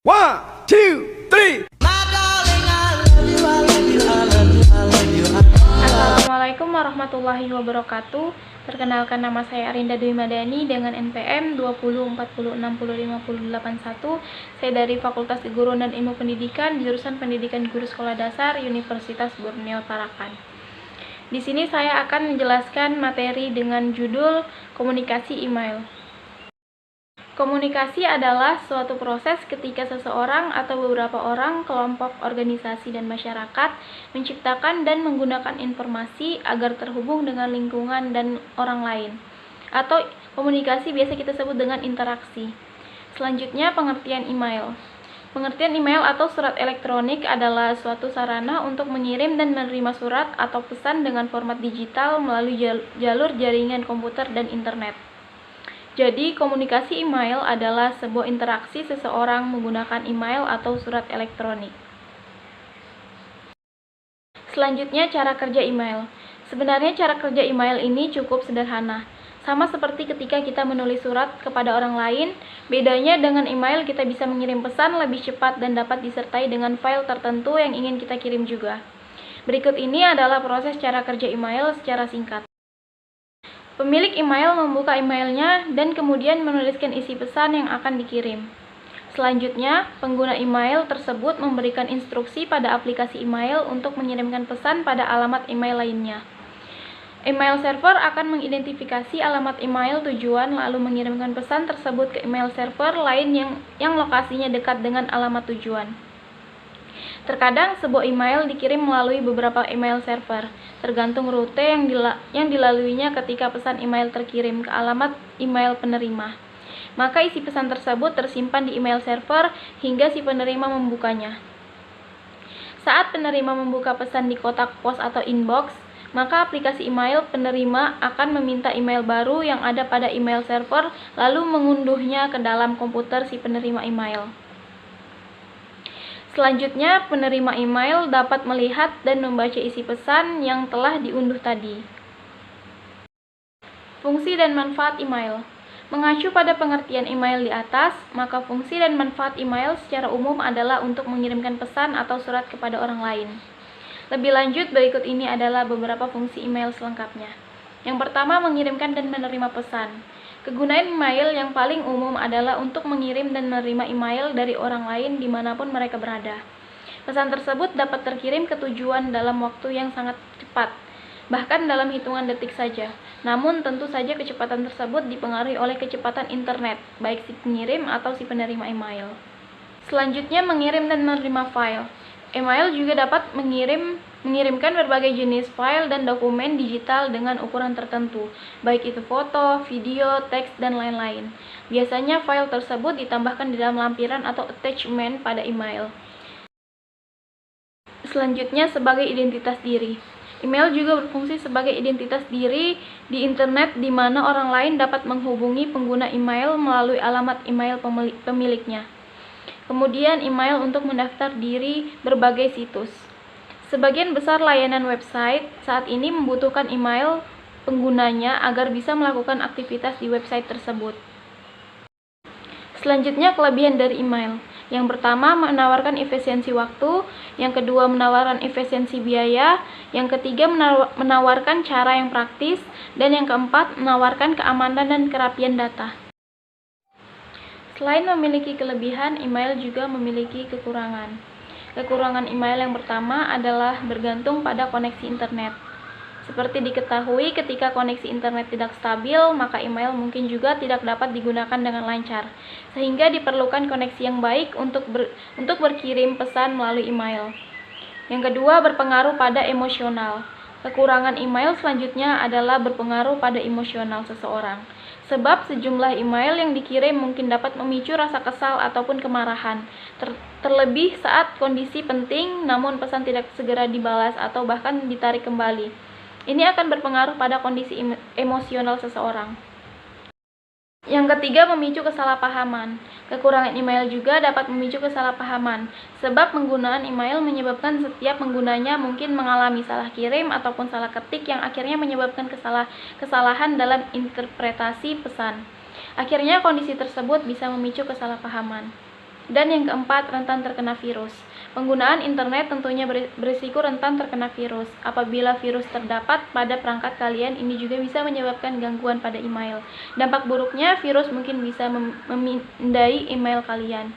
One, two, three. Assalamualaikum warahmatullahi wabarakatuh. Perkenalkan, nama saya Arinda Dwi Madani dengan NPM 2040605081. Saya dari Fakultas Keguruan dan Ilmu Pendidikan, jurusan Pendidikan Guru Sekolah Dasar, Universitas Borneo Tarakan. Di sini saya akan menjelaskan materi dengan judul komunikasi email. Komunikasi adalah suatu proses ketika seseorang atau beberapa orang, kelompok, organisasi, dan masyarakat menciptakan dan menggunakan informasi agar terhubung dengan lingkungan dan orang lain. Atau komunikasi biasa kita sebut dengan interaksi. Selanjutnya, pengertian email. Pengertian email atau surat elektronik adalah suatu sarana untuk mengirim dan menerima surat atau pesan dengan format digital melalui jalur jaringan komputer dan internet. Jadi, komunikasi email adalah sebuah interaksi seseorang menggunakan email atau surat elektronik. Selanjutnya, cara kerja email. Sebenarnya cara kerja email ini cukup sederhana. Sama seperti ketika kita menulis surat kepada orang lain, bedanya dengan email kita bisa mengirim pesan lebih cepat dan dapat disertai dengan file tertentu yang ingin kita kirim juga. Berikut ini adalah proses cara kerja email secara singkat. Pemilik email membuka emailnya dan kemudian menuliskan isi pesan yang akan dikirim. Selanjutnya, pengguna email tersebut memberikan instruksi pada aplikasi email untuk mengirimkan pesan pada alamat email lainnya. Email server akan mengidentifikasi alamat email tujuan lalu mengirimkan pesan tersebut ke email server lain yang lokasinya dekat dengan alamat tujuan. Terkadang sebuah email dikirim melalui beberapa email server, tergantung rute yang dilaluinya ketika pesan email terkirim ke alamat email penerima. Maka isi pesan tersebut tersimpan di email server hingga si penerima membukanya. Saat penerima membuka pesan di kotak pos atau inbox, maka aplikasi email penerima akan meminta email baru yang ada pada email server lalu mengunduhnya ke dalam komputer si penerima email. Selanjutnya, penerima email dapat melihat dan membaca isi pesan yang telah diunduh tadi. Fungsi dan manfaat email. Mengacu pada pengertian email di atas, maka fungsi dan manfaat email secara umum adalah untuk mengirimkan pesan atau surat kepada orang lain. Lebih lanjut, berikut ini adalah beberapa fungsi email selengkapnya. Yang pertama, mengirimkan dan menerima pesan. Kegunaan email yang paling umum adalah untuk mengirim dan menerima email dari orang lain dimanapun mereka berada. Pesan tersebut dapat terkirim ke tujuan dalam waktu yang sangat cepat, bahkan dalam hitungan detik saja. Namun tentu saja kecepatan tersebut dipengaruhi oleh kecepatan internet, baik si pengirim atau si penerima email. Selanjutnya, mengirim dan menerima file. Email juga dapat mengirimkan berbagai jenis file dan dokumen digital dengan ukuran tertentu, baik itu foto, video, teks, dan lain-lain. Biasanya file tersebut ditambahkan di dalam lampiran atau attachment pada email. Selanjutnya, sebagai identitas diri. Email juga berfungsi sebagai identitas diri di internet di mana orang lain dapat menghubungi pengguna email melalui alamat email pemiliknya. Kemudian, email untuk mendaftar diri berbagai situs. Sebagian besar layanan website saat ini membutuhkan email penggunanya agar bisa melakukan aktivitas di website tersebut. Selanjutnya, kelebihan dari email. Yang pertama, menawarkan efisiensi waktu. Yang kedua, menawarkan efisiensi biaya. Yang ketiga, menawarkan cara yang praktis. Dan yang keempat, menawarkan keamanan dan kerapian data. Selain memiliki kelebihan, email juga memiliki kekurangan. Kekurangan email yang pertama adalah bergantung pada koneksi internet. Seperti diketahui, ketika koneksi internet tidak stabil, maka email mungkin juga tidak dapat digunakan dengan lancar, sehingga diperlukan koneksi yang baik untuk berkirim pesan melalui email. Yang kedua, berpengaruh pada emosional. Kekurangan email selanjutnya adalah berpengaruh pada emosional seseorang. Sebab sejumlah email yang dikirim mungkin dapat memicu rasa kesal ataupun kemarahan, terlebih saat kondisi penting namun pesan tidak segera dibalas atau bahkan ditarik kembali. Ini akan berpengaruh pada kondisi emosional seseorang. Yang ketiga, memicu kesalahpahaman. Kekurangan email juga dapat memicu kesalahpahaman, sebab penggunaan email menyebabkan setiap penggunanya mungkin mengalami salah kirim ataupun salah ketik yang akhirnya menyebabkan kesalahan dalam interpretasi pesan. Akhirnya kondisi tersebut bisa memicu kesalahpahaman. Dan yang keempat, rentan terkena virus. Penggunaan internet tentunya berisiko rentan terkena virus. Apabila virus terdapat pada perangkat kalian, ini juga bisa menyebabkan gangguan pada email. Dampak buruknya, virus mungkin bisa memindai email kalian.